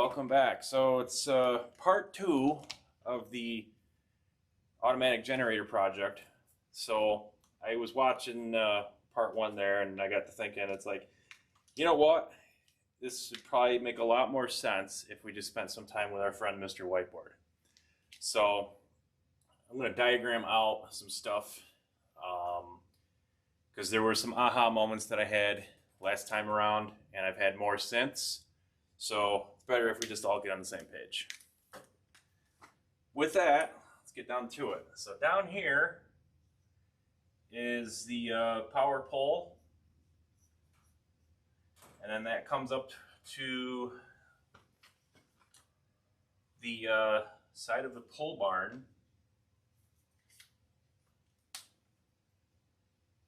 welcome back. So it's part two of the automatic generator project. So I was watching part one there, and I got to thinking, it's like, you know what? This would probably make a lot more sense if we just spent some time with our friend Mr. Whiteboard. So I'm going to diagram out some stuff because there were some aha moments that I had last time around, and I've had more since. So it's better if we just all get on the same page. With that, let's get down to it. So down here is the power pole, and then that comes up to the side of the pole barn.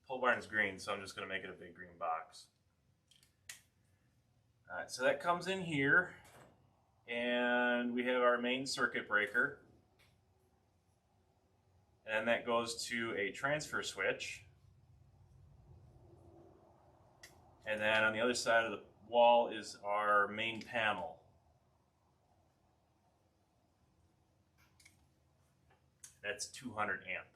Pole barn is green, so I'm just going to make it a big green box. Alright, so that comes in here, and we have our main circuit breaker, and that goes to a transfer switch, and then on the other side of the wall is our main panel. That's 200 amp.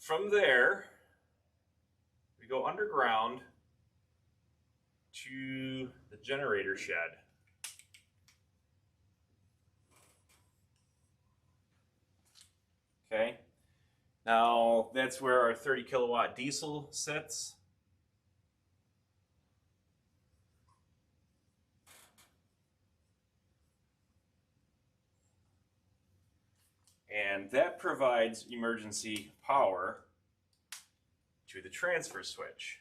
From there, we go underground to the generator shed. Okay, now that's where our 30 kilowatt diesel sits. And that provides emergency power to the transfer switch.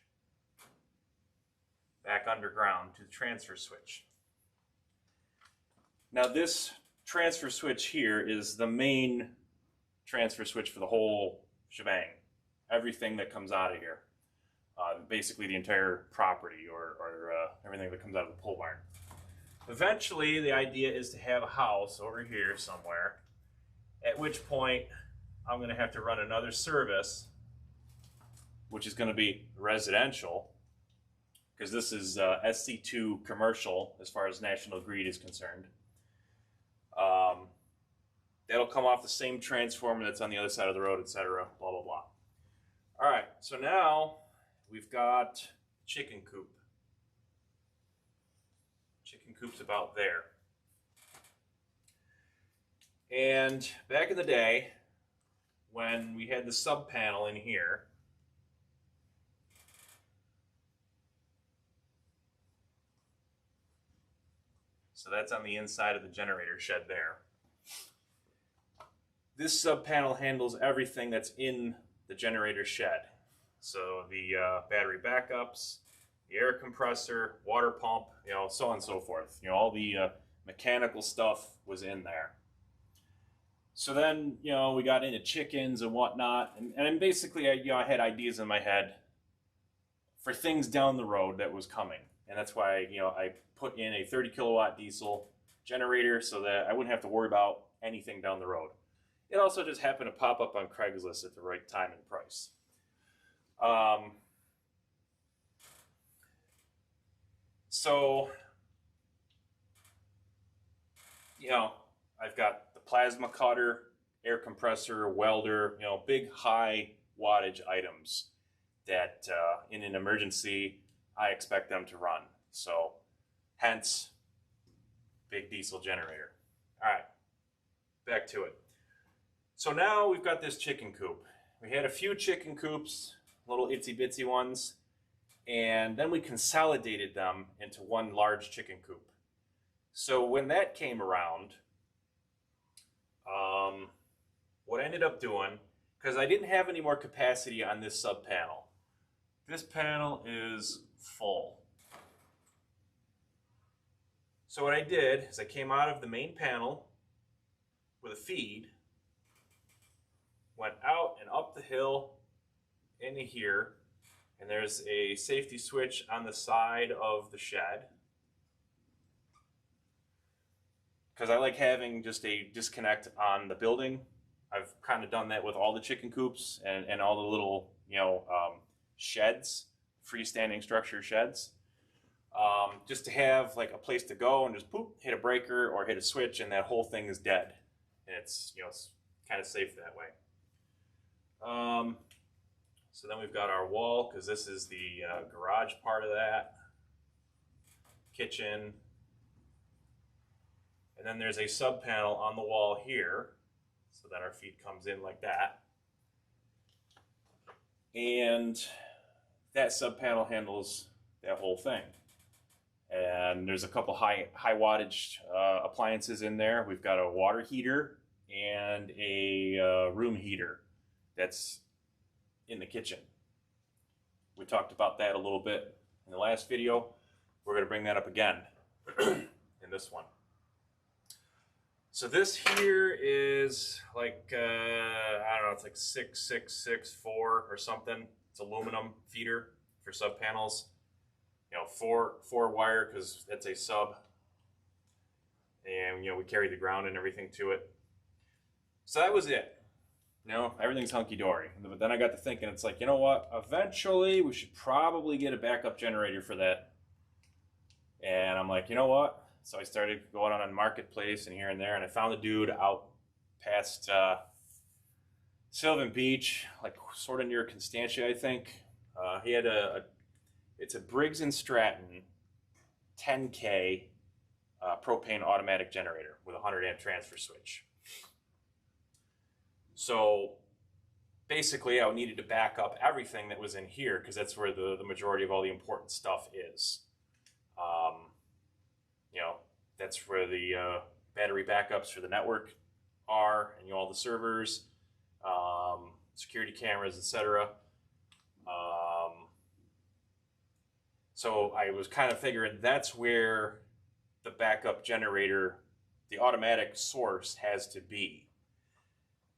Back underground to the transfer switch. Now this transfer switch here is the main transfer switch for the whole shebang. Everything that comes out of here. Basically the entire property or everything that comes out of the pole barn. Eventually the idea is to have a house over here somewhere, at which point I'm going to have to run another service, which is going to be residential, because this is SC2 commercial as far as National Grid is concerned. That'll come off the same transformer that's on the other side of the road, etc. Blah, blah, blah. All right, so now we've got chicken coop. Chicken coop's about there. And back in the day, when we had the sub panel in here, so that's on the inside of the generator shed there. This sub panel handles everything that's in the generator shed. So the battery backups, the air compressor, water pump, so on and so forth. All the mechanical stuff was in there. So then, we got into chickens and whatnot, and basically, I had ideas in my head for things down the road that was coming, and that's why, I put in a 30 kilowatt diesel generator so that I wouldn't have to worry about anything down the road. It also just happened to pop up on Craigslist at the right time and price. So, I've got the plasma cutter, air compressor, welder, big high wattage items that in an emergency, I expect them to run. So, hence, big diesel generator. All right, back to it. So now we've got this chicken coop. We had a few chicken coops, little itsy bitsy ones, and then we consolidated them into one large chicken coop. So when that came around, what I ended up doing, because I didn't have any more capacity on this sub panel. This panel is full. So what I did is I came out of the main panel with a feed, went out and up the hill into here, and there's a safety switch on the side of the shed, because I like having just a disconnect on the building. I've kind of done that with all the chicken coops and all the little sheds, freestanding structure sheds. just to have like a place to go and just poop, hit a breaker or hit a switch, and that whole thing is dead. And it's, you know, it's kind of safe that way. So then we've got our wall, because this is the garage part of that. Kitchen. And then there's a sub panel on the wall here, so that our feed comes in like that. And that sub panel handles that whole thing. And there's a couple high wattage appliances in there. We've got a water heater and a room heater that's in the kitchen. We talked about that a little bit in the last video. We're going to bring that up again in this one. So this here is like, I don't know, it's like 6664 or something. It's aluminum feeder for sub panels. You know, four wire, because that's a sub. And, you know, we carry the ground and everything to it. So that was it. You know, everything's hunky-dory. But then I got to thinking, it's like, you know what? Eventually, we should probably get a backup generator for that. And I'm like, you know what? So I started going on Marketplace and here and there, and I found a dude out past Sylvan Beach, like sort of near Constantia, I think. He had it's a Briggs & Stratton 10K propane automatic generator with a 100 amp transfer switch. So basically I needed to back up everything that was in here, because that's where the majority of all the important stuff is. You know, that's where the battery backups for the network are, and, you know, all the servers, security cameras, etc. So I was kind of figuring that's where the backup generator, the automatic source, has to be.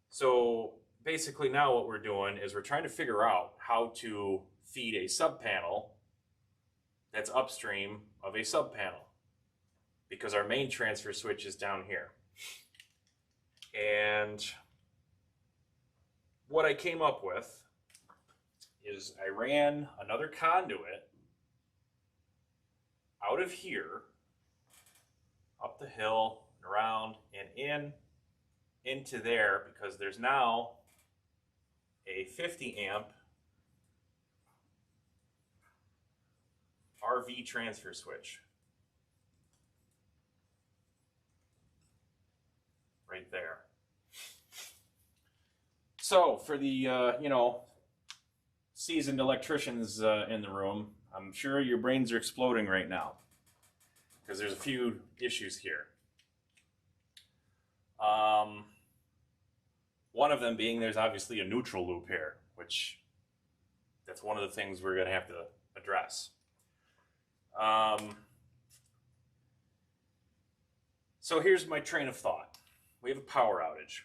So basically now what we're doing is we're trying to figure out how to feed a sub panel that's upstream of a sub panel, because our main transfer switch is down here. And what I came up with is I ran another conduit out of here, up the hill, and around, and into there, because there's now a 50 amp RV transfer switch right there. So for the you know, seasoned electricians in the room, I'm sure your brains are exploding right now, because there's a few issues here. One of them being there's obviously a neutral loop here, which that's one of the things we're going to have to address. So here's my train of thought. We have a power outage.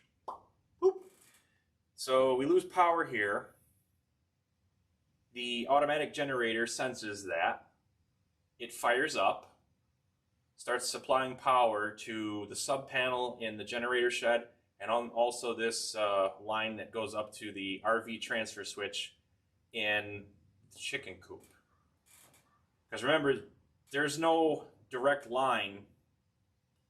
Boop. So we lose power here. The automatic generator senses that. It fires up, starts supplying power to the sub panel in the generator shed, and also this line that goes up to the RV transfer switch in the chicken coop. Because remember, there's no direct line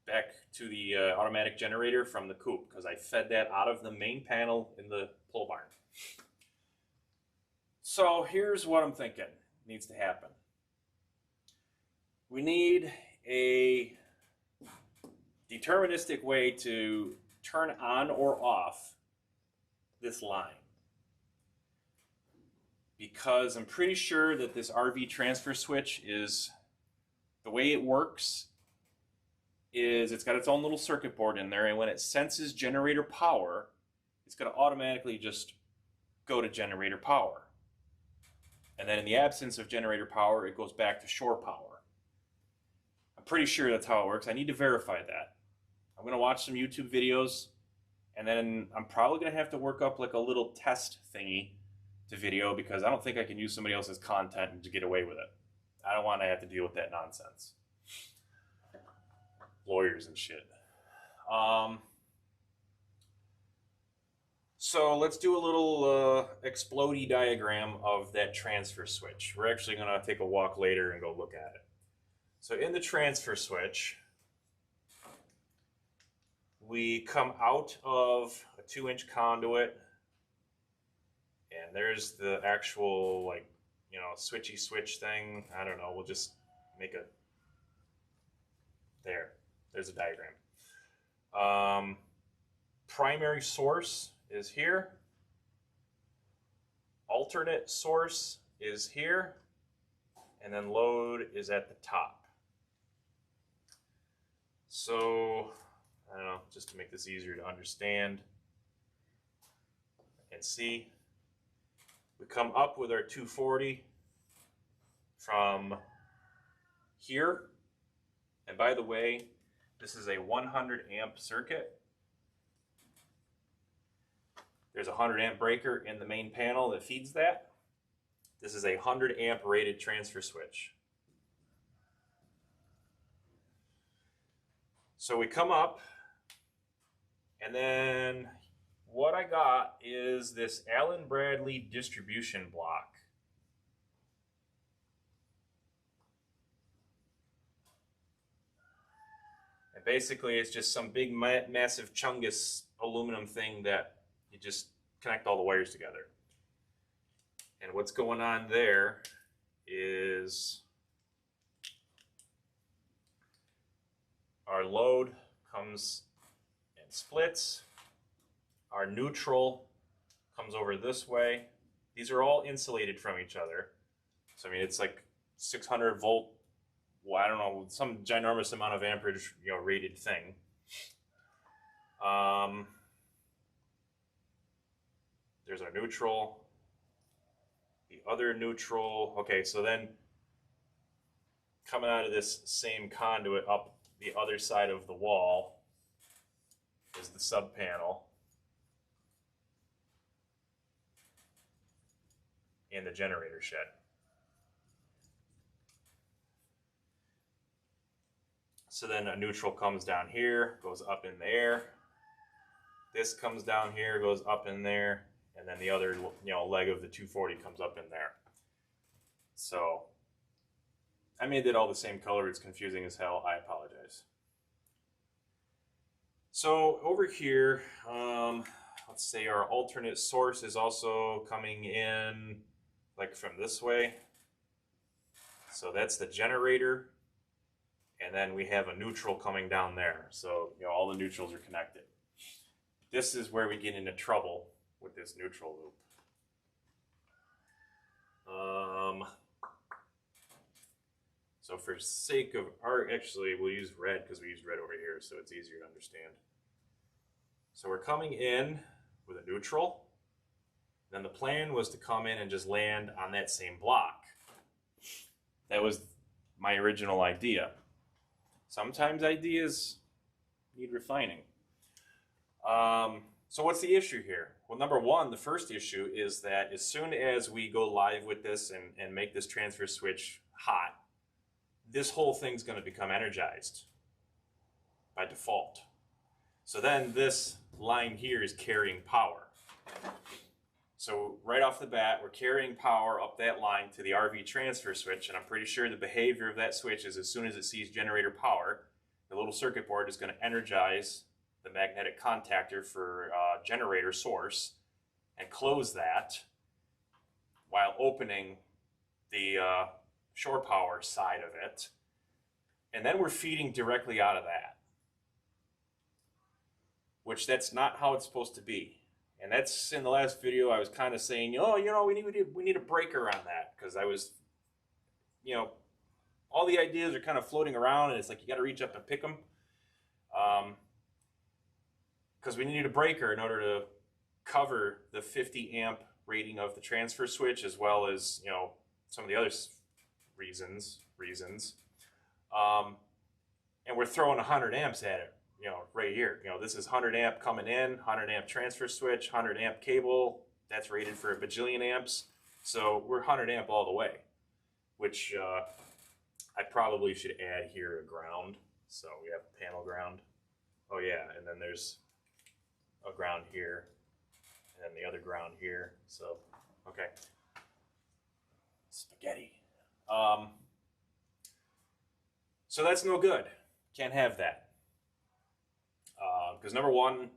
back to the automatic generator from the coop, because I fed that out of the main panel in the pole barn. So here's what I'm thinking needs to happen. We need a deterministic way to turn on or off this line, because I'm pretty sure that this RV transfer switch is, the way it works is it's got its own little circuit board in there, and when it senses generator power, it's going to automatically just go to generator power. And then in the absence of generator power, it goes back to shore power. I'm pretty sure that's how it works. I need to verify that. I'm going to watch some YouTube videos, and then I'm probably going to have to work up like a little test thingy to video, because I don't think I can use somebody else's content and to get away with it. I don't want to have to deal with that nonsense. Lawyers and shit. So let's do a little explodey diagram of that transfer switch. We're actually going to take a walk later and go look at it. So in the transfer switch, we come out of a 2-inch conduit, and there's the actual, like, you know, switchy switch thing. I don't know, we'll just make a, there's a diagram. Primary source is here. Alternate source is here. And then load is at the top. So, I don't know, just to make this easier to understand and see, we come up with our 240 from here. And by the way, this is a 100 amp circuit. There's a 100 amp breaker in the main panel that feeds that. This is a 100 amp rated transfer switch. So we come up, and then what I got is this Allen Bradley distribution block. And basically it's just some big massive chungus aluminum thing that you just connect all the wires together. And what's going on there is our load comes and splits. Our neutral comes over this way. These are all insulated from each other. So I mean, it's like 600 volt, well, I don't know, some ginormous amount of amperage, you know, rated thing. There's our neutral, the other neutral. Okay, so then coming out of this same conduit up the other side of the wall is the sub panel in the generator shed. So then a neutral comes down here, goes up in there. This comes down here, goes up in there, and then the other, you know, leg of the 240 comes up in there. So I made it all the same color. It's confusing as hell. I apologize. So over here, let's say our alternate source is also coming in like from this way. So that's the generator. And then we have a neutral coming down there. So, you know, all the neutrals are connected. This is where we get into trouble with this neutral loop. So for sake of actually we'll use red because we use red over here, so it's easier to understand. So we're coming in with a neutral. Then the plan was to come in and just land on that same block. That was my original idea. Sometimes ideas need refining. So what's the issue here? Well, number one, the first issue is that as soon as we go live with this and make this transfer switch hot, this whole thing's going to become energized by default. So then this line here is carrying power. So right off the bat, we're carrying power up that line to the RV transfer switch, and I'm pretty sure the behavior of that switch is as soon as it sees generator power, the little circuit board is going to energize the magnetic contactor for generator source and close that while opening the shore power side of it. And then we're feeding directly out of that, which that's not how it's supposed to be. And that's in the last video I was kind of saying, oh, you know, we need a breaker on that, because I was, you know, all the ideas are kind of floating around, and it's like you got to reach up and pick them. Because we need a breaker in order to cover the 50 amp rating of the transfer switch, as well as, you know, some of the other reasons. And we're throwing 100 amps at it, you know, right here. You know, this is 100 amp coming in, 100 amp transfer switch, 100 amp cable. That's rated for a bajillion amps. So we're 100 amp all the way, which I probably should add here a ground. So we have panel ground. Oh yeah, and then there's a ground here, and then the other ground here. So, okay. Spaghetti. So that's no good. Can't have that. Because number one,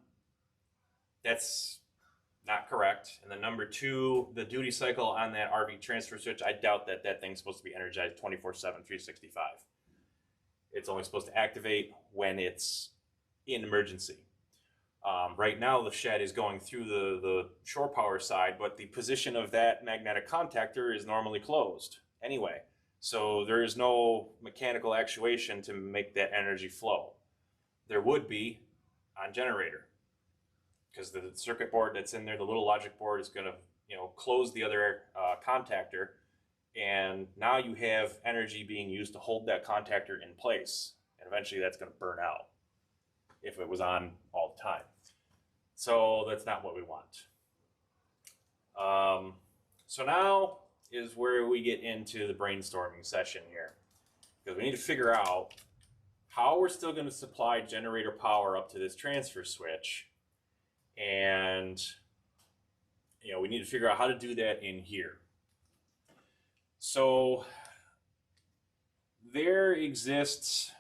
that's not correct. And then number two, the duty cycle on that RV transfer switch, I doubt that that thing's supposed to be energized 24/7, 365. It's only supposed to activate when it's in emergency. Right now, the shed is going through the shore power side, but the position of that magnetic contactor is normally closed anyway. So there is no mechanical actuation to make that energy flow. There would be on generator, because the circuit board that's in there, the little logic board, is going to close the other contactor, and now you have energy being used to hold that contactor in place, and eventually that's going to burn out if it was on all the time. So that's not what we want. So now is where we get into the brainstorming session here, because we need to figure out how we're still going to supply generator power up to this transfer switch, and we need to figure out how to do that in here. So there exists,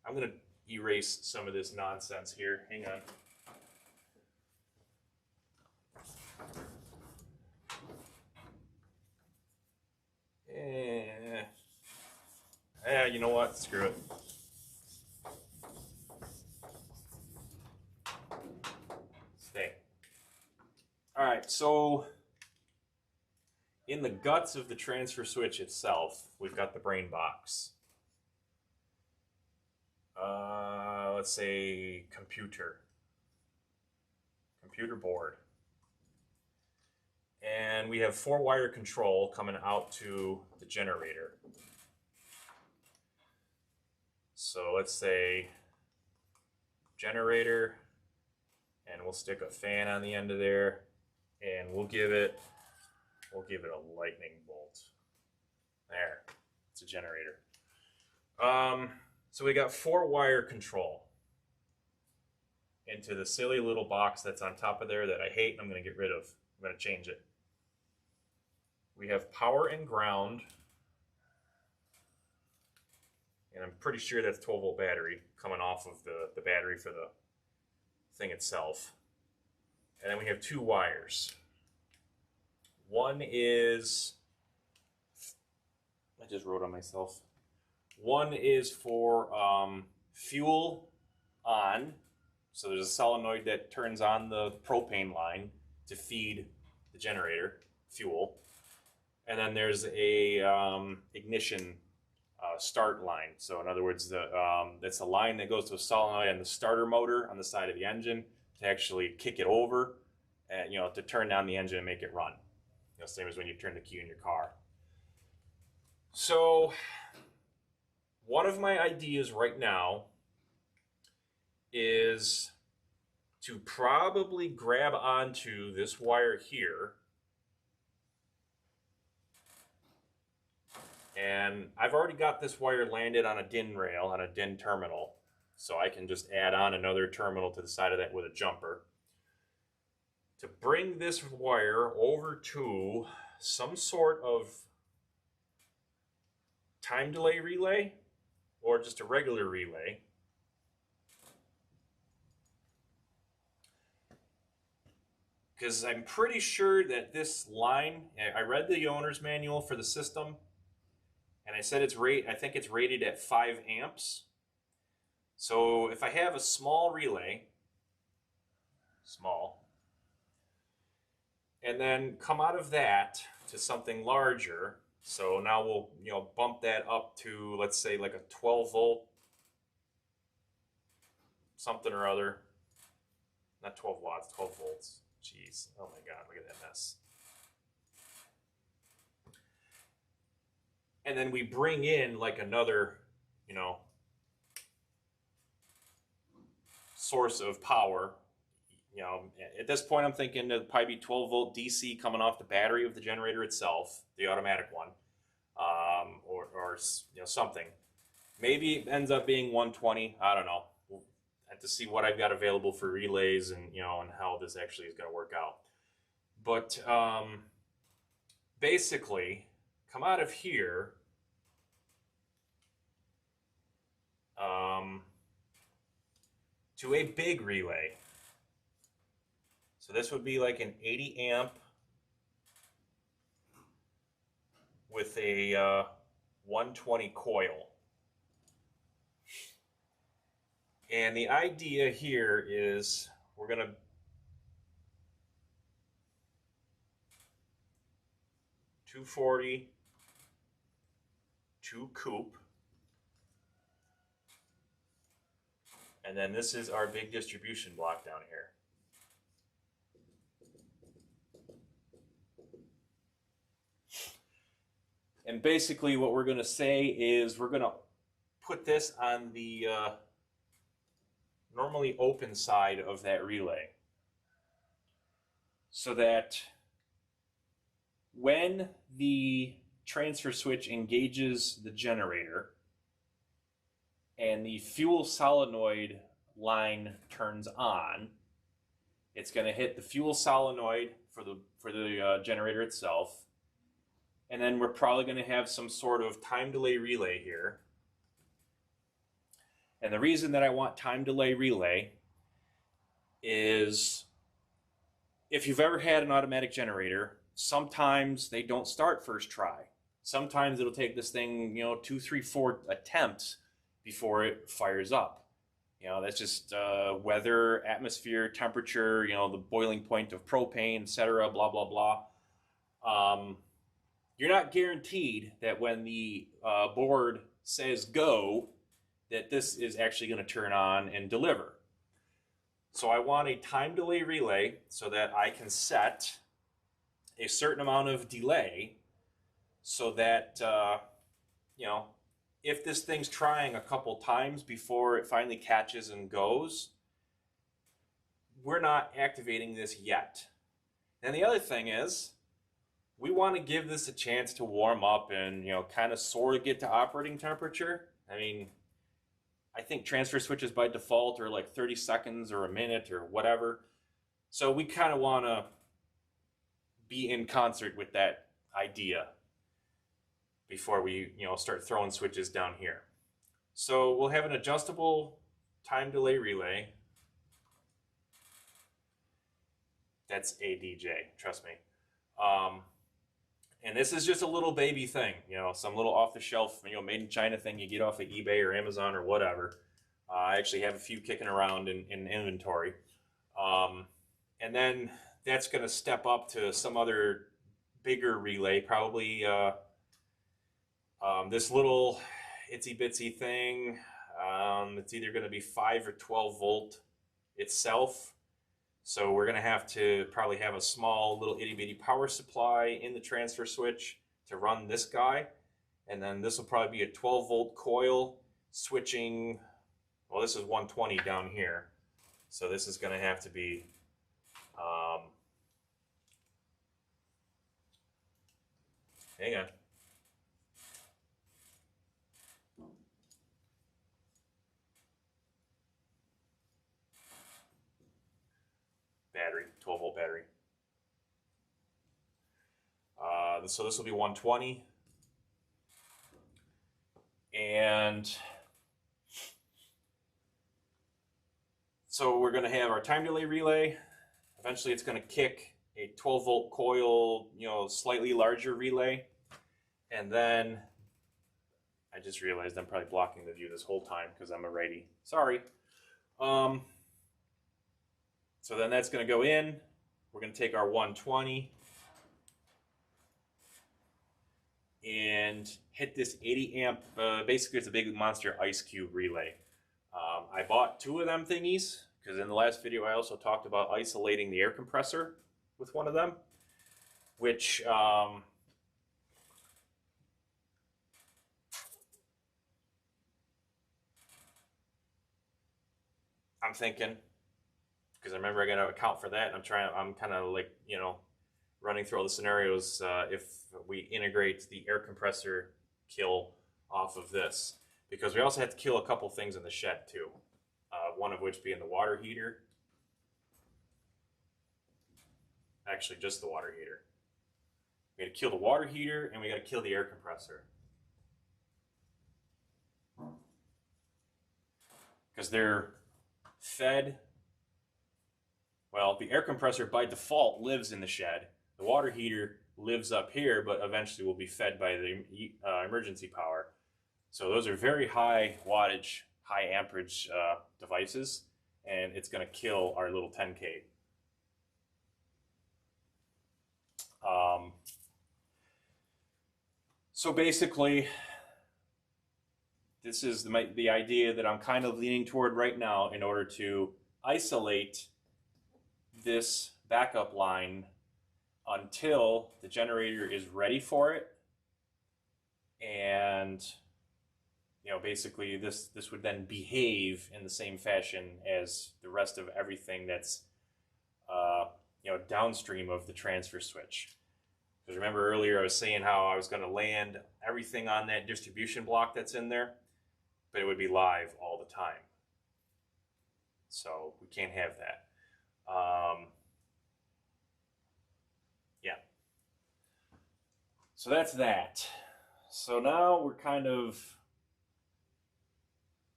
I'm going to erase some of this nonsense here. Hang on. You know what? Screw it. Stay. All right, so in the guts of the transfer switch itself, we've got the brain box. Let's say computer board. And we have 4-wire control coming out to the generator. So let's say generator, and we'll stick a fan on the end of there, and we'll give it a lightning bolt. There, it's a generator. So we got 4-wire control into the silly little box that's on top of there that I hate and I'm going to get rid of. I'm going to change it. We have power and ground, and I'm pretty sure that's 12-volt battery coming off of the battery for the thing itself. And then we have 2 wires. One is, I just wrote on myself. One is for fuel on, so there's a solenoid that turns on the propane line to feed the generator fuel. And then there's a ignition start line. So in other words, that's a line that goes to a solenoid and the starter motor on the side of the engine to actually kick it over and to turn down the engine and make it run. Same as when you turn the key in your car. So one of my ideas right now is to probably grab onto this wire here, and I've already got this wire landed on a DIN rail, on a DIN terminal, so I can just add on another terminal to the side of that with a jumper to bring this wire over to some sort of time delay relay or just a regular relay. Because I'm pretty sure that this line, I read the owner's manual for the system, and I said I think it's rated at 5 amps. So if I have a small relay, and then come out of that to something larger, so now we'll bump that up to, let's say, like a 12-volt something or other. Not 12 watts, 12 volts. Jeez, oh my God, look at that mess. And then we bring in like another, source of power. At this point I'm thinking it'd probably be 12-volt DC coming off the battery of the generator itself, the automatic one, or something. Maybe it ends up being 120, I don't know. We'll have to see what I've got available for relays and and how this actually is going to work out. But basically, come out of here to a big relay. So this would be like an 80 amp with a 120 coil. And the idea here is we're going to $240, 2 coupe, and then this is our big distribution block down here. And basically what we're going to say is we're going to put this on the normally open side of that relay, so that when the transfer switch engages the generator and the fuel solenoid line turns on, it's going to hit the fuel solenoid for the generator itself, and then we're probably going to have some sort of time delay relay here. And the reason that I want time delay relay is, if you've ever had an automatic generator, sometimes they don't start first try. Sometimes it'll take this thing, 2, 3, 4 attempts before it fires up. That's just weather, atmosphere, temperature, the boiling point of propane, etc., blah, blah, blah. You're not guaranteed that when the board says go, that this is actually going to turn on and deliver. So I want a time delay relay so that I can set a certain amount of delay so that, if this thing's trying a couple times before it finally catches and goes, we're not activating this yet. And the other thing is, we want to give this a chance to warm up and, kind of sort of get to operating temperature. I mean, I think transfer switches by default are like 30 seconds or a minute or whatever. So we kind of want to be in concert with that idea before we, start throwing switches down here. So we'll have an adjustable time delay relay. That's a DJ, trust me. And this is just a little baby thing, some little off-the-shelf, made in China thing you get off of eBay or Amazon or whatever. I actually have a few kicking around in inventory. And then that's going to step up to some other bigger relay, probably this little itsy-bitsy thing. It's either going to be 5 or 12 volt itself. So we're going to have to probably have a small little itty-bitty power supply in the transfer switch to run this guy. And then this will probably be a 12 volt coil switching. Well, this is 120 down here. So this is going to have to be hang on. Battery, 12 volt battery. So this will be 120. And so we're going to have our time delay relay. Eventually it's going to kick a 12 volt coil, slightly larger relay. And then I just realized I'm probably blocking the view this whole time because I'm a righty. Sorry. So then that's going to go in. We're going to take our 120 and hit this 80 amp. Basically, it's a big monster ice cube relay. I bought 2 of them thingies because in the last video I also talked about isolating the air compressor with one of them, which I'm thinking, because I remember I got to account for that, and I'm kind of like, running through all the scenarios if we integrate the air compressor kill off of this, because we also have to kill a couple things in the shed too, one of which being the water heater. Actually, just the water heater. We got to kill the water heater, and we got to kill the air compressor, because they're fed. Well, the air compressor by default lives in the shed. The water heater lives up here, but eventually will be fed by the emergency power. So those are very high wattage, high amperage devices, and it's going to kill our little 10K. So basically, this is the idea that I'm kind of leaning toward right now in order to isolate this backup line until the generator is ready for it. And basically this would then behave in the same fashion as the rest of everything that's downstream of the transfer switch. Because remember earlier I was saying how I was going to land everything on that distribution block that's in there, but it would be live all the time. So we can't have that. Yeah. So that's that. So now we're kind of,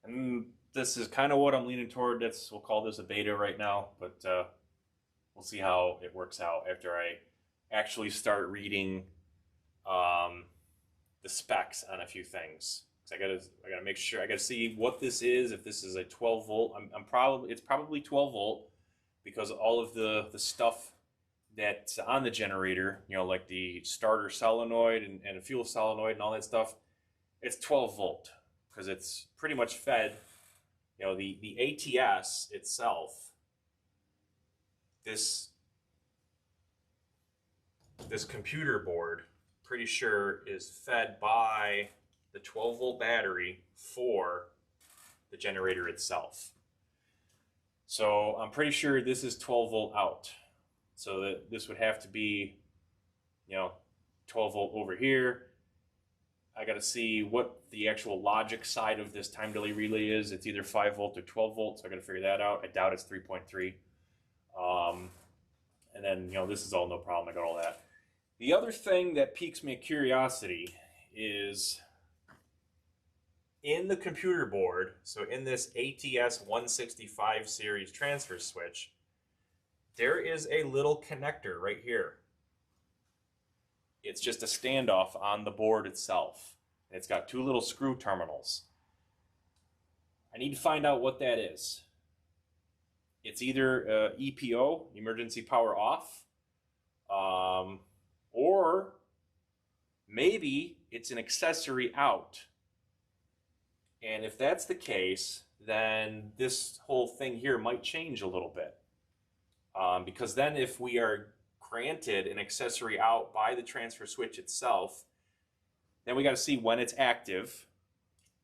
and this is kind of what I'm leaning toward. We'll call this a beta right now, but we'll see how it works out after I actually start reading the specs on a few things. So I gotta make sure. I gotta see what this is. If this is a 12 volt, it's probably 12 volt, because all of the stuff that's on the generator, like the starter solenoid and a fuel solenoid and all that stuff, it's 12 volt because it's pretty much fed. The ATS itself, this computer board, pretty sure is fed by the 12 volt battery for the generator itself. So I'm pretty sure this is 12 volt out. So that this would have to be, 12 volt over here. I got to see what the actual logic side of this time delay relay is. It's either 5 volt or 12 volt, so I got to figure that out. I doubt it's 3.3. And then, this is all no problem. I got all that. The other thing that piques my curiosity is in the computer board, so in this ATS 165 series transfer switch, there is a little connector right here. It's just a standoff on the board itself. It's got 2 little screw terminals. I need to find out what that is. It's either EPO, emergency power off, or maybe it's an accessory out. And if that's the case, then this whole thing here might change a little bit. Because then if we are granted an accessory out by the transfer switch itself, then we got to see when it's active.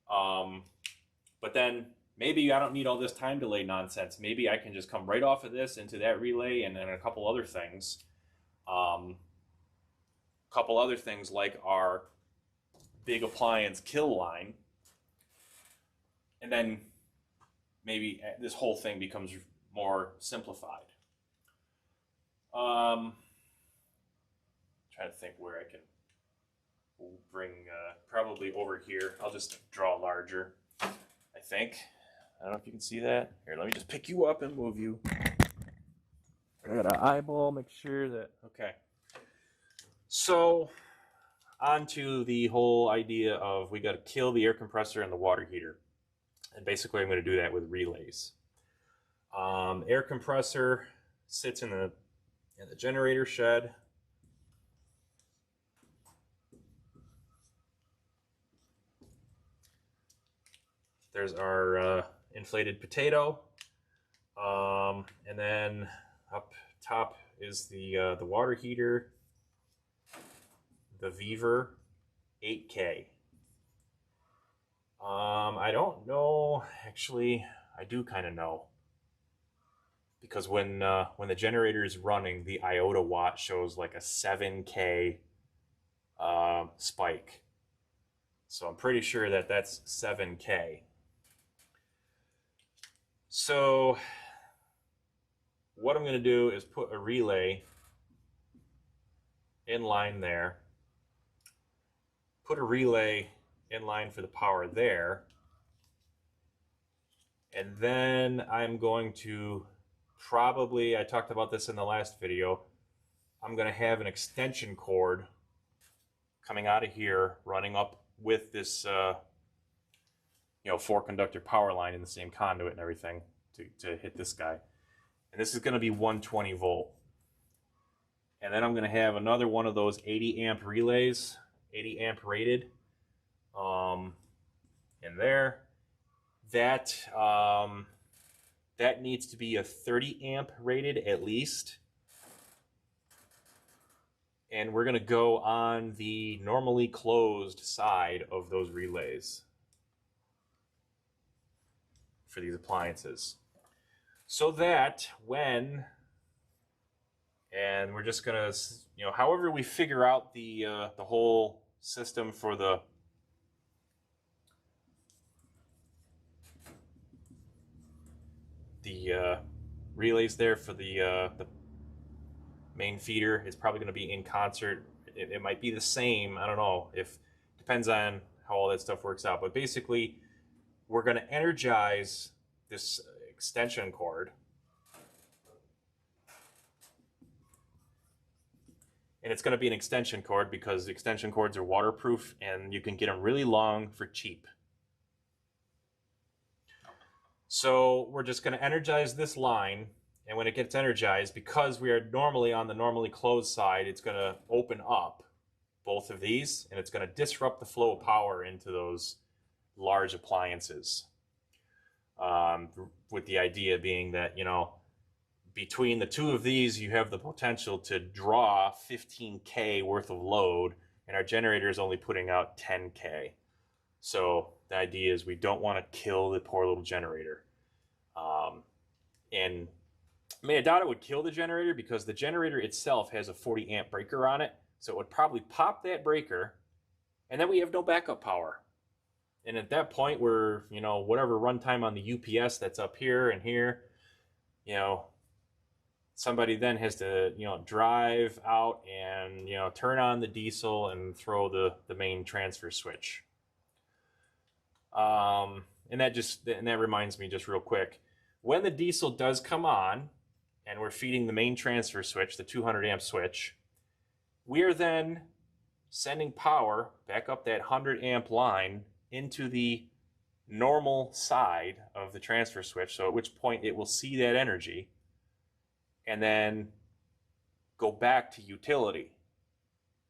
But then maybe I don't need all this time delay nonsense. Maybe I can just come right off of this into that relay and then a couple other things. Couple other things like our big appliance kill line. And then maybe this whole thing becomes more simplified. Trying to think where I can bring, probably over here. I'll just draw larger, I think. I don't know if you can see that. Here, let me just pick you up and move you. I gotta eyeball, make sure that, okay. So, on to the whole idea of we gotta kill the air compressor and the water heater. And basically I'm gonna do that with relays. Air compressor sits in the generator shed. There's our inflated potato, and then up top is the water heater, the Viver 8K. I don't know, actually, I do kind of know, because when the generator is running, the iota watt shows like a 7K spike. So I'm pretty sure that that's 7K. So what I'm going to do is put a relay in line there, put a relay in line for the power there, And then I'm going to probably, I talked about this in the last video, I'm going to have an extension cord coming out of here, running up with this, 4-conductor power line in the same conduit and everything to hit this guy. And this is going to be 120 volt. And then I'm going to have another one of those 80 amp relays, 80 amp rated, in there. That needs to be a 30 amp rated at least. And we're going to go on the normally closed side of those relays for these appliances. So that when, and we're just going to, however we figure out the whole system for the relays there for the main feeder is probably going to be in concert. It might be the same. I don't know. Depends on how all that stuff works out. But basically, we're going to energize this extension cord. And it's going to be an extension cord because extension cords are waterproof and you can get them really long for cheap. So we're just going to energize this line, and when it gets energized, because we are normally on the normally closed side, it's going to open up both of these, and it's going to disrupt the flow of power into those large appliances. With the idea being that, between the two of these, you have the potential to draw 15K worth of load, and our generator is only putting out 10K. So the idea is we don't want to kill the poor little generator. And I doubt it would kill the generator because the generator itself has a 40 amp breaker on it. So it would probably pop that breaker, and then we have no backup power. And at that point, we're, whatever runtime on the UPS that's up here and here, somebody then has to, drive out and, turn on the diesel and throw the main transfer switch. And that reminds me just real quick, when the diesel does come on and we're feeding the main transfer switch, the 200 amp switch, we are then sending power back up that 100 amp line into the normal side of the transfer switch. So at which point it will see that energy and then go back to utility.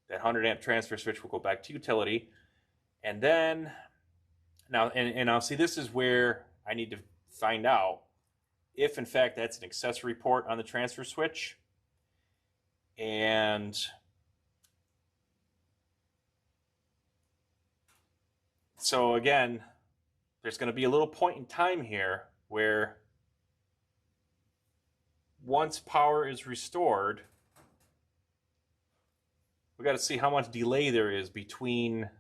That 100 amp transfer switch will go back to utility. And then now see, this is where I need to find out if in fact that's an accessory port on the transfer switch. And so again, there's going to be a little point in time here where once power is restored, we got to see how much delay there is between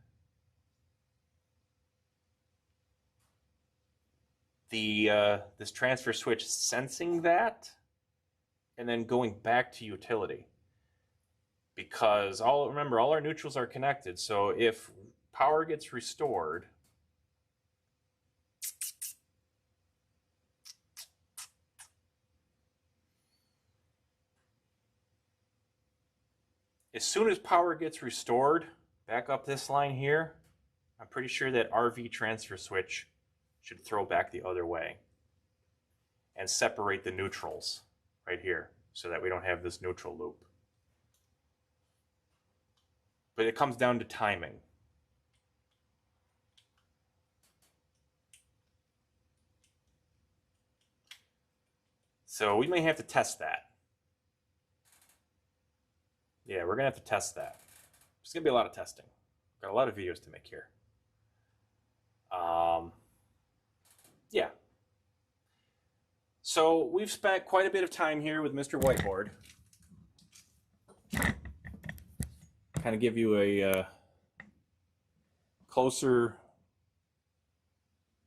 this transfer switch sensing that and then going back to utility. Because remember, all our neutrals are connected. So if power gets restored, as soon as power gets restored, back up this line here, I'm pretty sure that RV transfer switch should throw back the other way and separate the neutrals right here so that we don't have this neutral loop. But it comes down to timing. So we may have to test that. Yeah, we're going to have to test that. There's going to be a lot of testing. Got a lot of videos to make here. Yeah. So we've spent quite a bit of time here with Mr. Whiteboard. Kind of give you a closer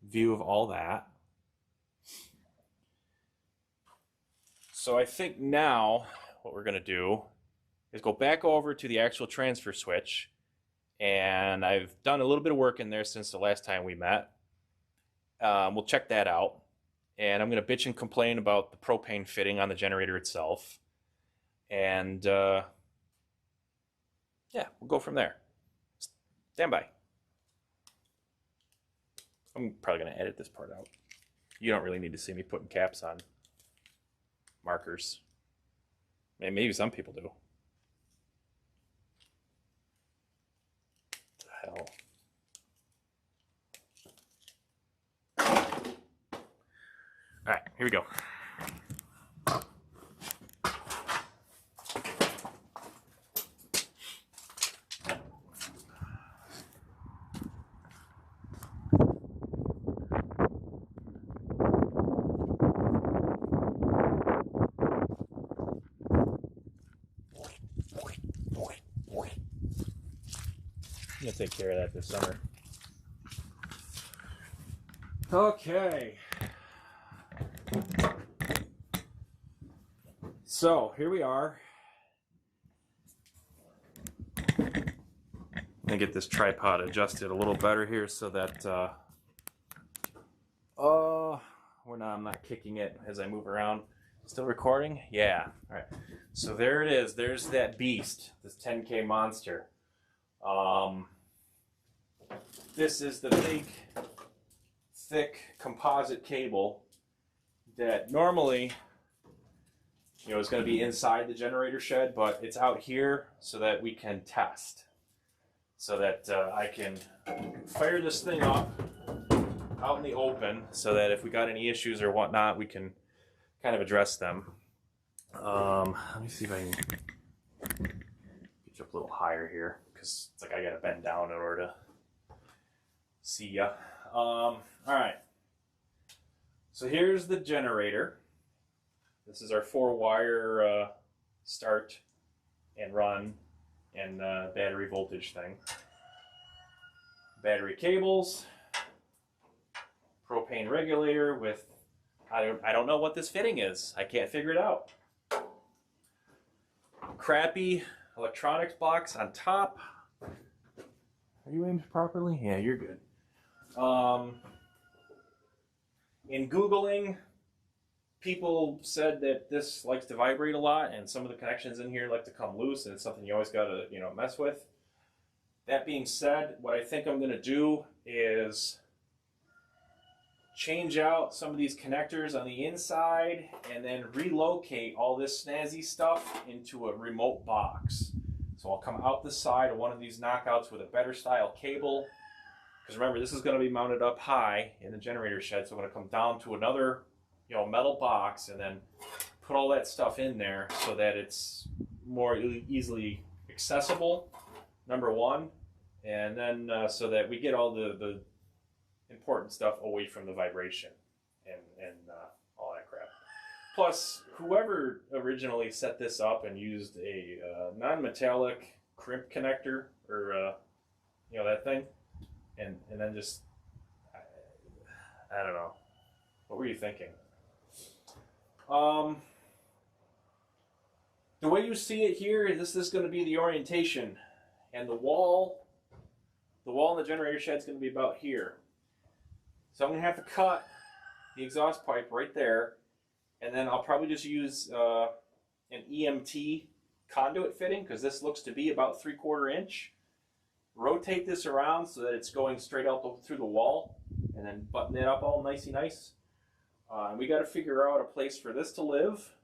view of all that. So I think now what we're going to do is go back over to the actual transfer switch, and I've done a little bit of work in there since the last time we met. We'll check that out. and I'm going to bitch and complain about the propane fitting on the generator itself. And yeah, we'll go from there. Stand by. I'm probably going to edit this part out. You don't really need to see me putting caps on markers. Maybe some people do. What the hell? All right, here we go. I'm gonna take care of that this summer. Okay. So here we are. I'm gonna get this tripod adjusted a little better here so that I'm not kicking it as I move around. Still recording? Yeah. All right. So there it is. There's that beast, this 10K monster. This is the big, thick composite cable that normally, is going to be inside the generator shed, but it's out here so that we can test. So that I can fire this thing up out in the open so that if we got any issues or whatnot, we can kind of address them. Let me see if I can get you up a little higher here, because it's like I got to bend down in order to see ya. All right. So here's the generator. This is our 4-wire start and run and battery voltage thing. Battery cables, propane regulator with, I don't know what this fitting is. I can't figure it out. Crappy electronics box on top. Are you aimed properly? Yeah, you're good. In Googling, people said that this likes to vibrate a lot, and some of the connections in here like to come loose, and it's something you always got to, mess with. That being said, what I think I'm going to do is change out some of these connectors on the inside and then relocate all this snazzy stuff into a remote box. So I'll come out the side of one of these knockouts with a better style cable. Because remember, this is going to be mounted up high in the generator shed, so I'm going to come down to another metal box and then put all that stuff in there so that it's more easily accessible, number one, and then so that we get all the important stuff away from the vibration and all that crap. Plus, whoever originally set this up and used a non-metallic crimp connector, or that thing, and then just I don't know, what were you thinking? The way you see it here, this is going to be the orientation, and the wall in the generator shed is going to be about here. So I'm going to have to cut the exhaust pipe right there, and then I'll probably just use an EMT conduit fitting, because this looks to be about 3/4 inch. Rotate this around so that it's going straight out through the wall, and then button it up all nicey nice. We got to figure out a place for this to live.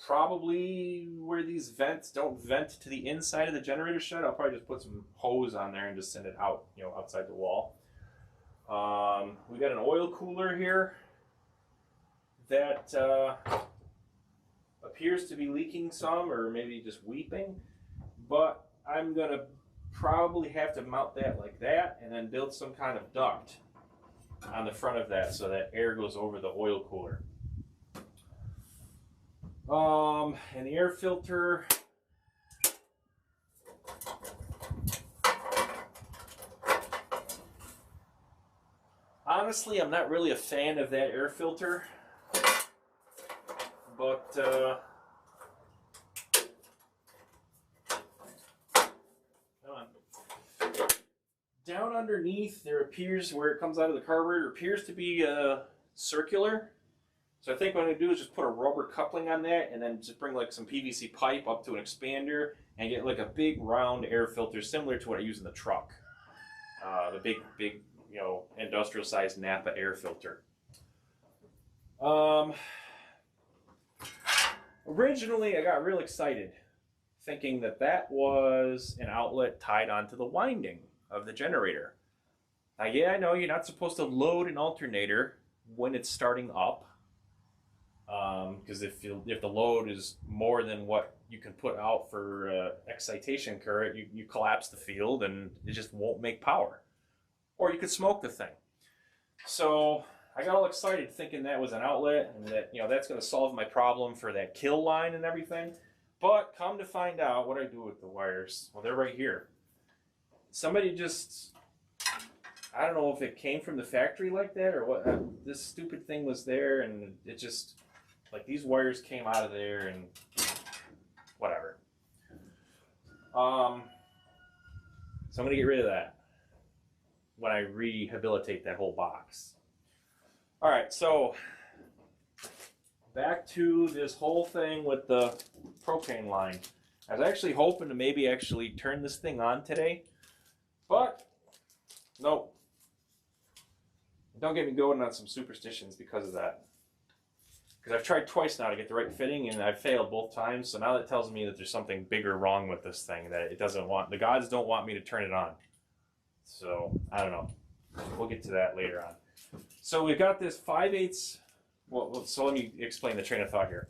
Probably where these vents don't vent to the inside of the generator shed. I'll probably just put some hose on there and just send it out, outside the wall. We got an oil cooler here that appears to be leaking some, or maybe just weeping. But I'm going to probably have to mount that like that and then build some kind of duct on the front of that so that air goes over the oil cooler. And the air filter, honestly, I'm not really a fan of that air filter, but down underneath there appears, where it comes out of the carburetor, appears to be circular. So I think what I'm going to do is just put a rubber coupling on that and then just bring like some PVC pipe up to an expander and get like a big round air filter similar to what I use in the truck. The big, industrial sized Napa air filter. Originally I got real excited thinking that was an outlet tied onto the winding of the generator. Now, yeah, I know you're not supposed to load an alternator when it's starting up, because if the load is more than what you can put out for excitation current, you collapse the field and it just won't make power. Or you could smoke the thing. So I got all excited thinking that was an outlet and that that's going to solve my problem for that kill line and everything. But come to find out, what I do with the wires, well, they're right here. Somebody just, I don't know if it came from the factory like that or what. This stupid thing was there and it just, like, these wires came out of there and whatever. So I'm going to get rid of that when I rehabilitate that whole box. All right, so back to this whole thing with the propane line. I was actually hoping to maybe actually turn this thing on today, but nope. Don't get me going on some superstitions because of that. Because I've tried twice now to get the right fitting and I've failed both times, so now that tells me that there's something bigger wrong with this thing, that it doesn't want, the gods don't want me to turn it on. So, I don't know. We'll get to that later on. So we've got this 5/8. Well, so let me explain the train of thought here.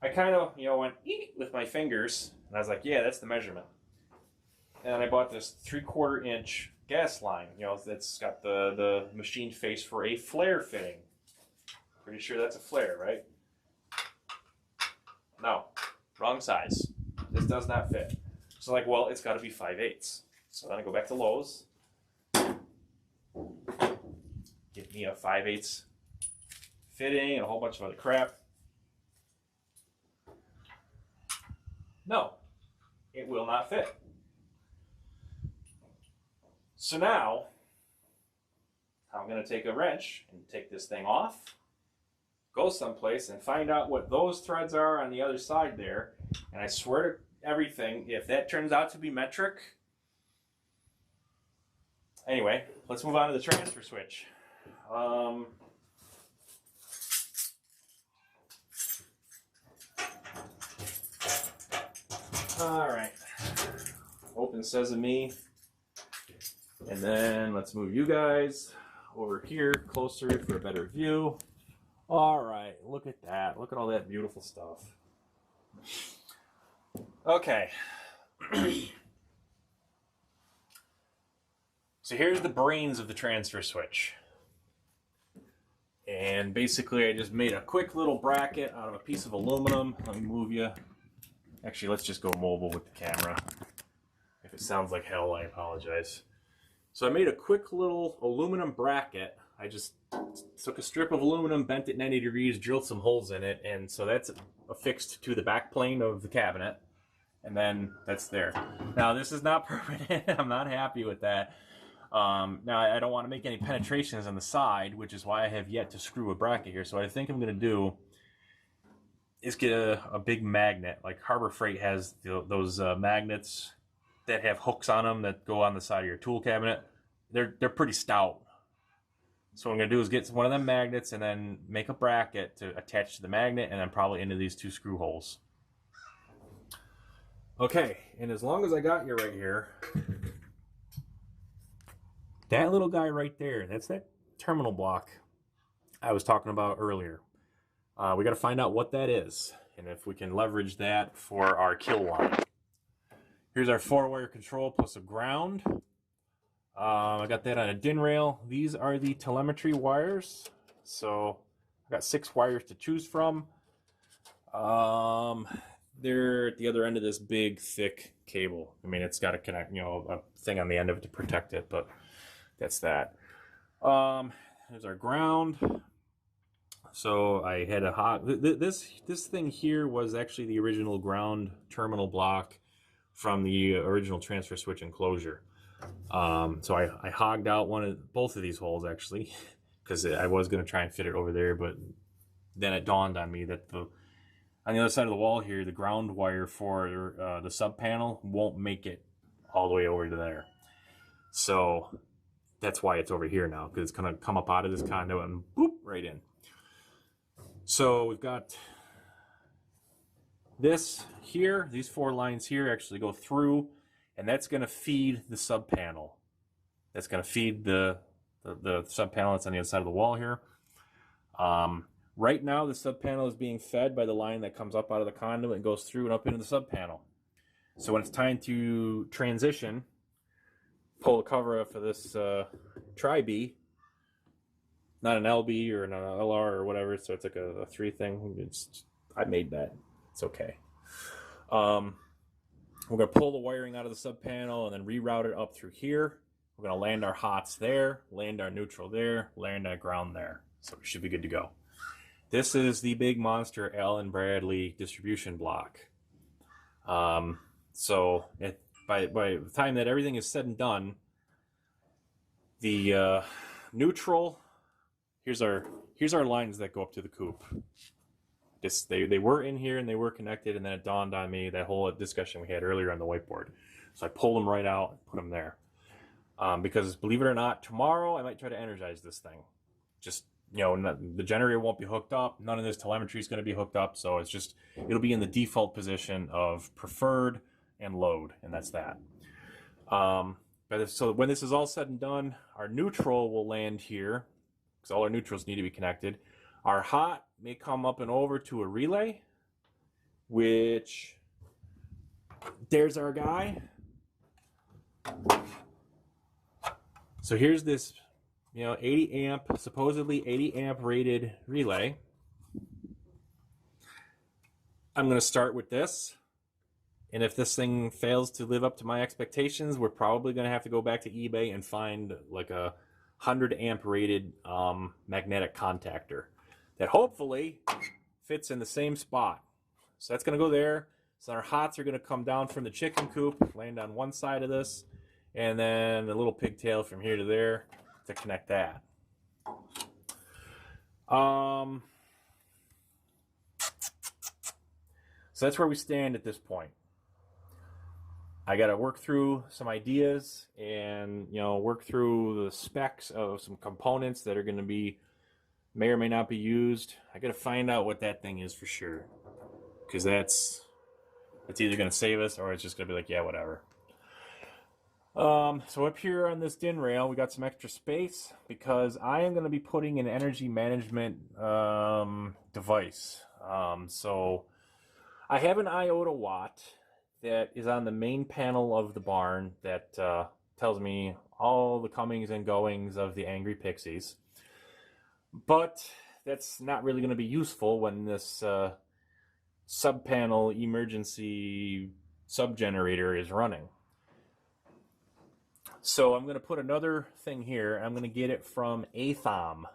I kind of, went eek with my fingers, and I was like, yeah, that's the measurement. And I bought this 3/4 inch gas line, that's got the machine face for a flare fitting. Pretty sure that's a flare, right? No, wrong size. This does not fit. So like, well, it's got to be 5/8. So then I go back to Lowe's, get me a 5/8 fitting and a whole bunch of other crap. No, it will not fit. So now I'm going to take a wrench and take this thing off, go someplace and find out what those threads are on the other side there. And I swear to everything, if that turns out to be metric. Anyway, let's move on to the transfer switch. All right, open sesame, and then let's move you guys over here closer for a better view. All right, look at that. Look at all that beautiful stuff. Okay. So here's the brains of the transfer switch. And basically I just made a quick little bracket out of a piece of aluminum. Let me move you. Actually, let's just go mobile with the camera. If it sounds like hell, I apologize. So I made a quick little aluminum bracket. I just took a strip of aluminum, bent it 90 degrees, drilled some holes in it, and so that's affixed to the back plane of the cabinet. And then that's there. Now, this is not permanent. I'm not happy with that. Now, I don't want to make any penetrations on the side, which is why I have yet to screw a bracket here. So what I think I'm going to do is get a big magnet. Like Harbor Freight has those magnets that have hooks on them that go on the side of your tool cabinet. They're pretty stout. So what I'm going to do is get one of them magnets and then make a bracket to attach to the magnet and then probably into these two screw holes. Okay, and as long as I got you right here, that little guy right there, that's that terminal block I was talking about earlier. We got to find out what that is and if we can leverage that for our kill line. Here's our 4-wire control plus a ground. I got that on a DIN rail. These are the telemetry wires. So I got 6 wires to choose from. They're at the other end of this big, thick cable. I mean, it's got to connect, a thing on the end of it to protect it, but that's that. There's our ground. So I had a hot, this thing here was actually the original ground terminal block from the original transfer switch enclosure. So I hogged out both of these holes actually, because I was going to try and fit it over there, but then it dawned on me that on the other side of the wall here, the ground wire for the sub panel won't make it all the way over to there. So that's why it's over here now, because it's going to come up out of this conduit and boop right in. So we've got this here, these 4 lines here actually go through, and that's going to feed the sub panel. That's going to feed the sub panel that's on the other side of the wall here. Right now, the sub panel is being fed by the line that comes up out of the conduit and goes through and up into the sub panel. So when it's time to transition, pull the cover off of this tri-B, not an LB or an LR or whatever, so it's like a 3 thing. I made that. It's okay. We're going to pull the wiring out of the sub panel and then reroute it up through here. We're going to land our hots there, land our neutral there, land our ground there. So we should be good to go. This is the big monster Allen Bradley distribution block. So by the time that everything is said and done, the neutral, here's our lines that go up to the coop. They were in here and they were connected, and then it dawned on me, that whole discussion we had earlier on the whiteboard. So I pulled them right out and put them there. Because believe it or not, tomorrow I might try to energize this thing. Just, the generator won't be hooked up. None of this telemetry is going to be hooked up. So it'll be in the default position of preferred and load, and that's that. So when this is all said and done, our neutral will land here, because all our neutrals need to be connected. Our hot may come up and over to a relay, which, there's our guy. So here's this, 80 amp, supposedly 80 amp rated relay. I'm going to start with this. And if this thing fails to live up to my expectations, we're probably going to have to go back to eBay and find like a 100 amp rated magnetic contactor that hopefully fits in the same spot. So that's going to go there. So our hots are going to come down from the chicken coop, land on one side of this, and then a little pigtail from here to there to connect that. So that's where we stand at this point. I got to work through some ideas and, work through the specs of some components that are going to may or may not be used. I got to find out what that thing is for sure, because that's either going to save us or it's just going to be like, yeah, whatever. So up here on this DIN rail, we got some extra space because I am going to be putting an energy management device. So I have an iota watt that is on the main panel of the barn that tells me all the comings and goings of the angry pixies. But that's not really going to be useful when this sub-panel emergency sub-generator is running. So I'm going to put another thing here. I'm going to get it from Athom.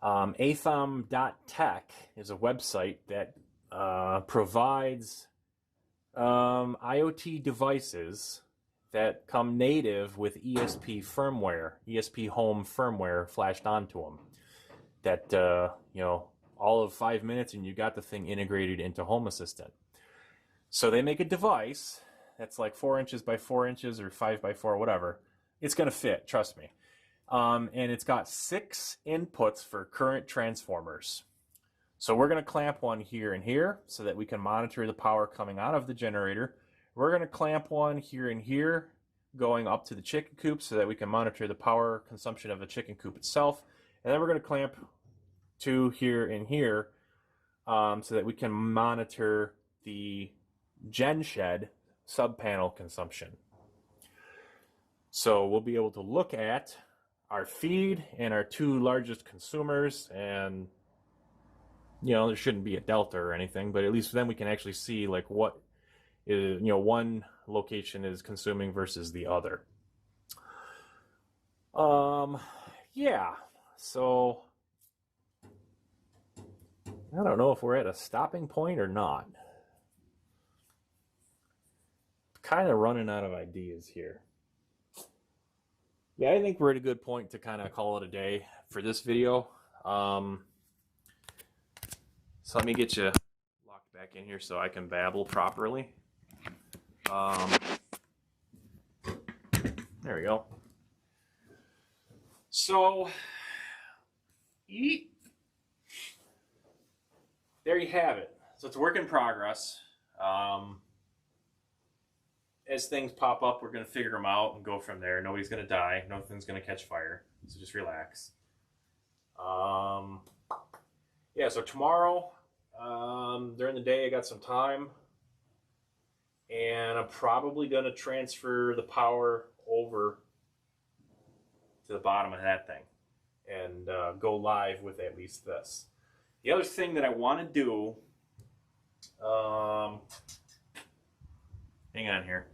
Athom.tech is a website that provides IoT devices that come native with ESP firmware, ESP home firmware flashed onto them. That, all of 5 minutes and you got the thing integrated into Home Assistant. So they make a device that's like 4 inches by 4 inches or 5 by 4, whatever. It's going to fit, trust me. And it's got 6 inputs for current transformers. So we're going to clamp one here and here so that we can monitor the power coming out of the generator. We're going to clamp one here and here going up to the chicken coop so that we can monitor the power consumption of the chicken coop itself. And then we're going to clamp 2 here and here so that we can monitor the gen shed sub-panel consumption. So we'll be able to look at our feed and our 2 largest consumers, and there shouldn't be a delta or anything, but at least then we can actually see like what is, one location is consuming versus the other. Yeah, so I don't know if we're at a stopping point or not. Kind of running out of ideas here. Yeah, I think we're at a good point to kind of call it a day for this video. So let me get you locked back in here so I can babble properly. There we go. So, there you have it. So it's a work in progress. As things pop up, we're going to figure them out and go from there. Nobody's going to die. Nothing's going to catch fire. So just relax. Yeah, so tomorrow, during the day, I got some time. And I'm probably going to transfer the power over to the bottom of that thing and go live with at least this. The other thing that I want to do, hang on here.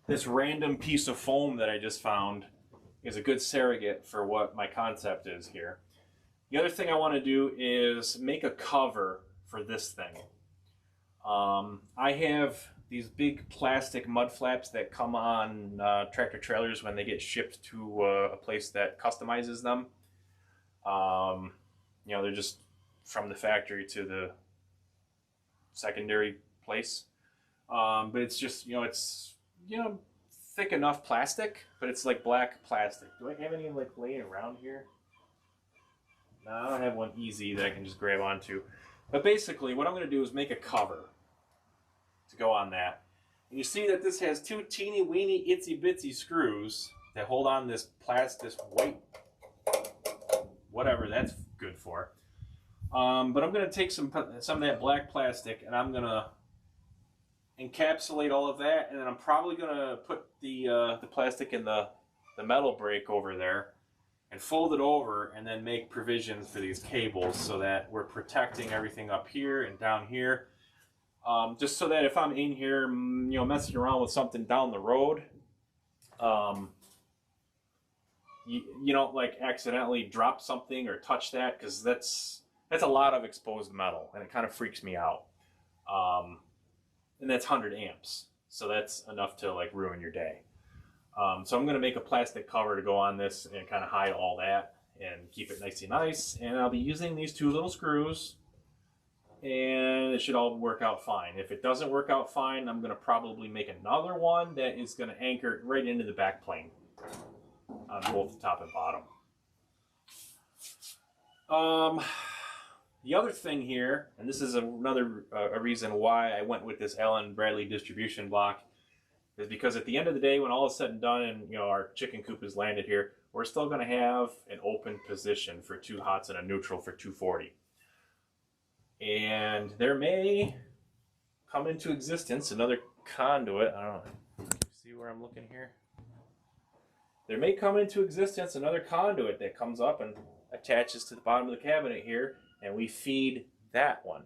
This random piece of foam that I just found is a good surrogate for what my concept is here. The other thing I want to do is make a cover for this thing. I have these big plastic mud flaps that come on tractor trailers when they get shipped to a place that customizes them. You know, they're just from the factory to the secondary place. But it's just, it's, thick enough plastic, but it's like black plastic. Do I have any like laying around here? No, I don't have one easy that I can just grab onto. But basically, what I'm going to do is make a cover to go on that. And you see that this has two teeny weeny itsy bitsy screws that hold on this this white, whatever that's good for. But I'm going to take some of that black plastic and I'm going to encapsulate all of that, and then I'm probably going to put the plastic in the metal brake over there and fold it over and then make provisions for these cables so that we're protecting everything up here and down here. Just so that if I'm in here, messing around with something down the road, you don't like accidentally drop something or touch that, because that's a lot of exposed metal and it kind of freaks me out. And that's 100 amps, so that's enough to like ruin your day. So I'm going to make a plastic cover to go on this and kind of hide all that and keep it nice. And I'll be using these two little screws, and it should all work out fine. If it doesn't work out fine, I'm going to probably make another one that is going to anchor right into the back plane on both the top and bottom. The other thing here, and this is another reason why I went with this Allen Bradley distribution block, is because at the end of the day, when all is said and done and our chicken coop is landed here, we're still going to have an open position for 2 hots and a neutral for 240. And there may come into existence another conduit. I don't know. Can you see where I'm looking here? There may come into existence another conduit that comes up and attaches to the bottom of the cabinet here, and we feed that one.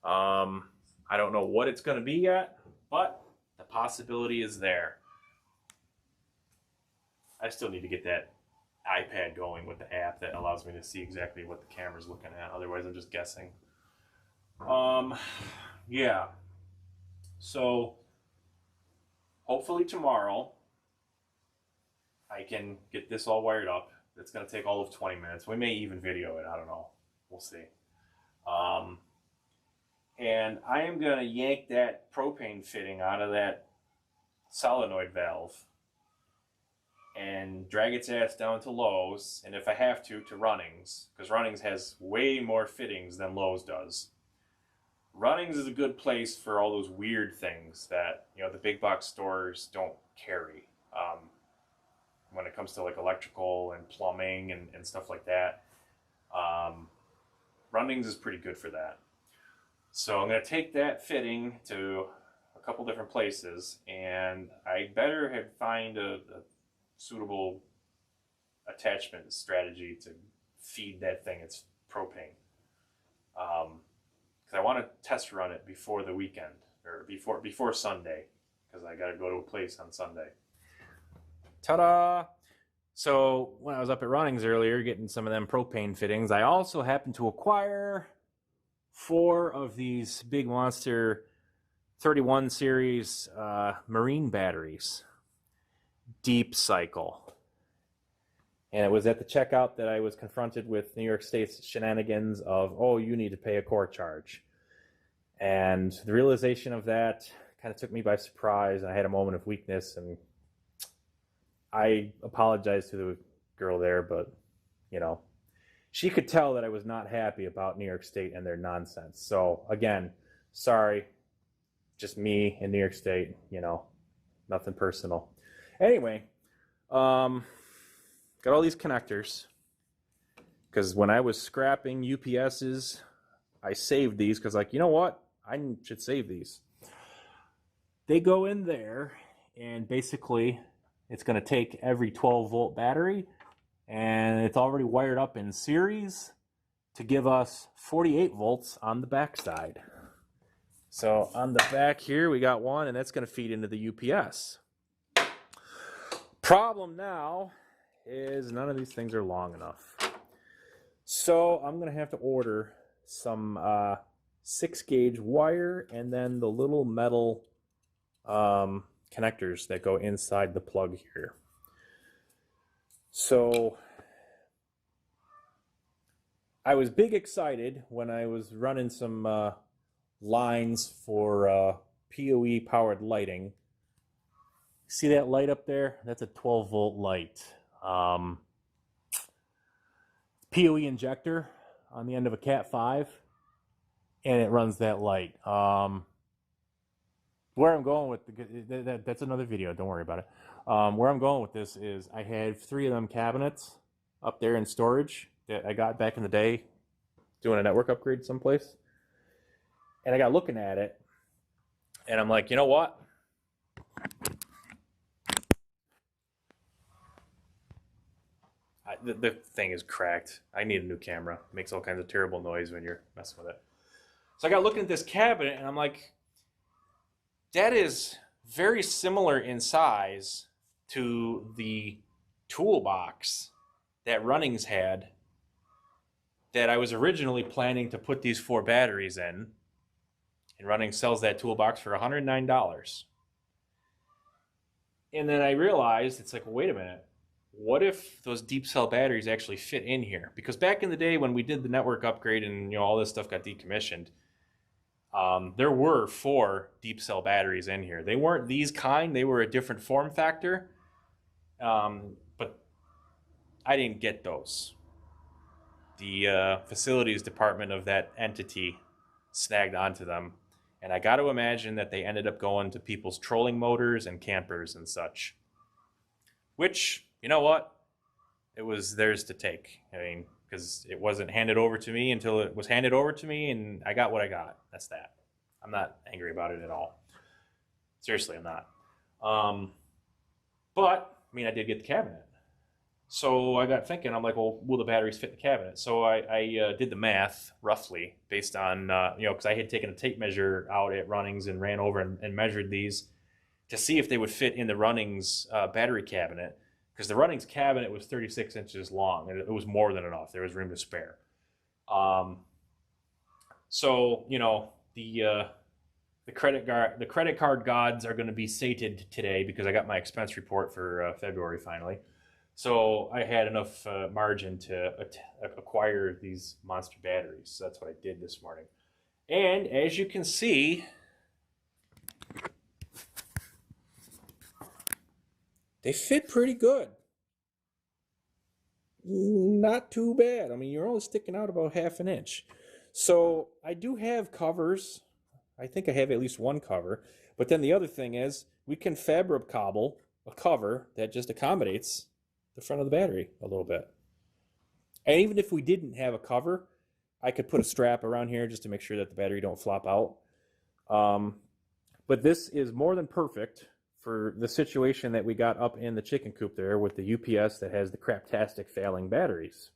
I don't know what it's going to be yet, but the possibility is there. I still need to get that iPad going with the app that allows me to see exactly what the camera's looking at. Otherwise, I'm just guessing. Yeah. So, hopefully tomorrow, I can get this all wired up. It's going to take all of 20 minutes. We may even video it. I don't know. We'll see. And I am going to yank that propane fitting out of that solenoid valve and drag its ass down to Lowe's, and if I have to Runnings, because Runnings has way more fittings than Lowe's does. Runnings is a good place for all those weird things that the big box stores don't carry. When it comes to like electrical and plumbing and stuff like that. Runnings is pretty good for that. So I'm going to take that fitting to a couple different places, and I better find a suitable attachment strategy to feed that thing its propane. Because I want to test run it before the weekend, or before Sunday, because I got to go to a place on Sunday. Ta-da! So when I was up at Runnings earlier getting some of them propane fittings, I also happened to acquire 4 of these big monster 31 series marine batteries, deep cycle. And it was at the checkout that I was confronted with New York State's shenanigans of, oh, you need to pay a core charge. And the realization of that kind of took me by surprise. I had a moment of weakness, and I apologized to the girl there, but, you know, she could tell that I was not happy about New York State and their nonsense. So, again, sorry, just me in New York State, you know, nothing personal. Anyway, got all these connectors, because when I was scrapping UPSs, I saved these because, like, you know what? I should save these. They go in there, and basically it's going to take every 12-volt battery, and it's already wired up in series to give us 48 volts on the back side. So on the back here, we got one, and that's going to feed into the UPS. Problem now is none of these things are long enough. So I'm going to have to order some 6-gauge wire, and then the little metal connectors that go inside the plug here. So I was big excited when I was running some lines for PoE powered lighting. See that light up there? That's a 12-volt light. PoE injector on the end of a Cat 5, and it runs that light. Where I'm going with that's another video. Don't worry about it. Where I'm going with this is I had 3 of them cabinets up there in storage that I got back in the day doing a network upgrade someplace. And I got looking at it, and I'm like, you know what? The thing is cracked. I need a new camera. It makes all kinds of terrible noise when you're messing with it. So I got looking at this cabinet, and I'm like, that is very similar in size to the toolbox that Runnings had that I was originally planning to put these 4 batteries in. And Runnings sells that toolbox for $109. And then I realized, it's like, well, wait a minute. What if those deep cell batteries actually fit in here? Because back in the day when we did the network upgrade and, you know, all this stuff got decommissioned, there were 4 deep cell batteries in here. They weren't these kind. They were a different form factor. But I didn't get those. The facilities department of that entity snagged onto them. And I got to imagine that they ended up going to people's trolling motors and campers and such. Which, you know what? It was theirs to take. I mean, because it wasn't handed over to me until it was handed over to me, and I got what I got. That's that. I'm not angry about it at all. Seriously, I'm not. But, I mean, I did get the cabinet. So I got thinking, I'm like, well, will the batteries fit in the cabinet? So I did the math, roughly, based on, you know, because I had taken a tape measure out at Runnings and ran over and measured these to see if they would fit in the Runnings battery cabinet. Because the Runnings cabinet was 36 inches long, and it was more than enough. There was room to spare. So, you know, the credit card gods are going to be sated today because I got my expense report for February finally. So I had enough margin to acquire these monster batteries. So that's what I did this morning. And as you can see, they fit pretty good. Not too bad. I mean, you're only sticking out about half an inch. So I do have covers. I think I have at least one cover. But then the other thing is we can fabric cobble a cover that just accommodates the front of the battery a little bit. And even if we didn't have a cover, I could put a strap around here just to make sure that the battery don't flop out. But this is more than perfect for the situation that we got up in the chicken coop there with the UPS that has the craptastic failing batteries.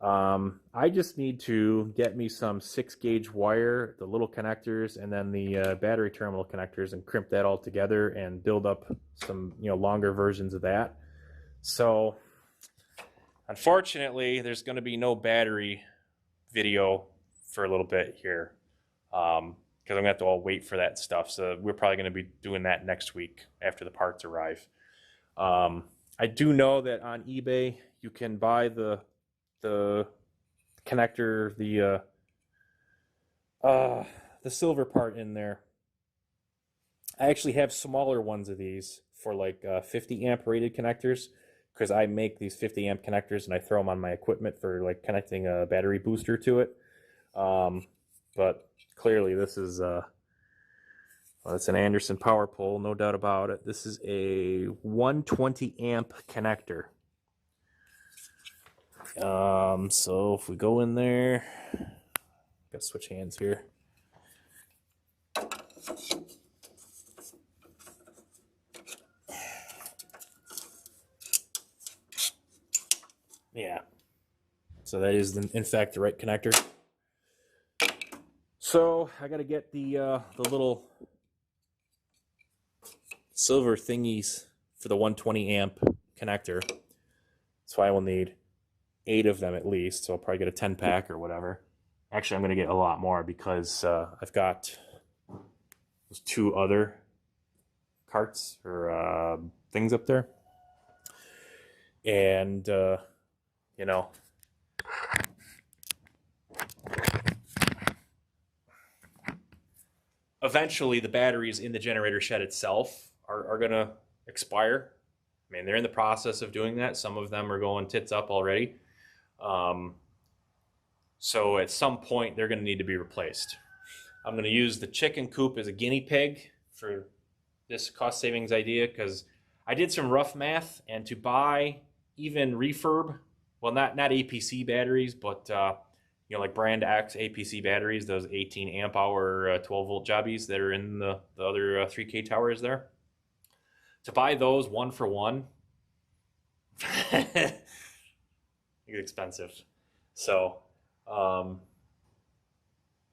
I just need to get me some 6-gauge wire, the little connectors, and then the battery terminal connectors, and crimp that all together and build up some, you know, longer versions of that. So, unfortunately, there's going to be no battery video for a little bit here, because because I'm going to have to all wait for that stuff. So we're probably going to be doing that next week after the parts arrive. I do know that on eBay you can buy the connector, the silver part in there. I actually have smaller ones of these for like 50 amp rated connectors, because I make these 50 amp connectors and I throw them on my equipment for like connecting a battery booster to it. But clearly this is well, it's an Anderson power pole, no doubt about it. This is a 120 amp connector. So if we go in there, gotta switch hands here. Yeah. So that is, in fact, the right connector. So I got to get the little silver thingies for the 120 amp connector. That's why I will need 8 of them at least. So I'll probably get a 10 pack or whatever. Actually, I'm going to get a lot more because I've got those 2 other carts or things up there. And, you know, eventually the batteries in the generator shed itself are going to expire. I mean, they're in the process of doing that. Some of them are going tits up already. So at some point, they're going to need to be replaced. I'm going to use the chicken coop as a guinea pig for this cost savings idea, because I did some rough math, and to buy even refurb, well, not APC batteries, but you know, like brand X APC batteries, those 18 amp hour 12 volt jobbies that are in the other 3K towers there. To buy those one for one, it's expensive. So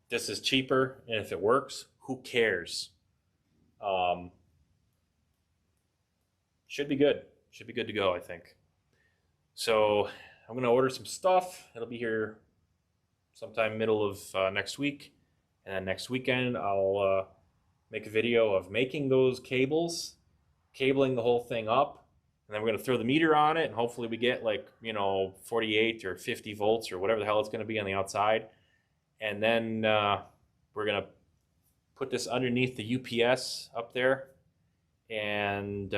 this is cheaper, and if it works, who cares? Should be good. Should be good to go, I think. So I'm going to order some stuff. It'll be here sometime middle of next week. And then next weekend, I'll make a video of making those cables, cabling the whole thing up. And then we're going to throw the meter on it, and hopefully we get like, you know, 48 or 50 volts or whatever the hell it's going to be on the outside. And then we're going to put this underneath the UPS up there and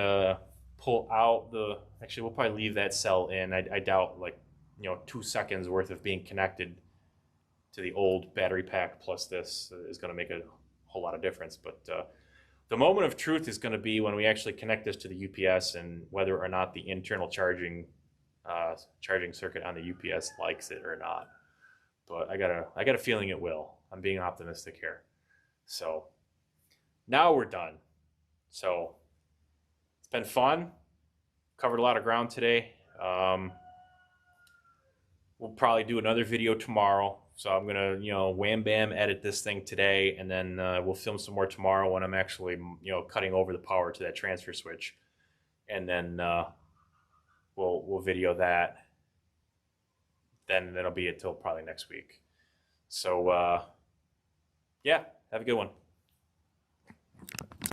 pull out the, actually we'll probably leave that cell in. I doubt, like, you know, 2 seconds worth of being connected to the old battery pack plus this is going to make a whole lot of difference. But the moment of truth is going to be when we actually connect this to the UPS, and whether or not the internal charging circuit on the UPS likes it or not. But I got a feeling it will. I'm being optimistic here. So now we're done. So it's been fun. Covered a lot of ground today. We'll probably do another video tomorrow. So I'm gonna, you know, wham bam edit this thing today, and then we'll film some more tomorrow when I'm actually, you know, cutting over the power to that transfer switch, and then we'll video that. Then that'll be it till probably next week. So yeah, have a good one.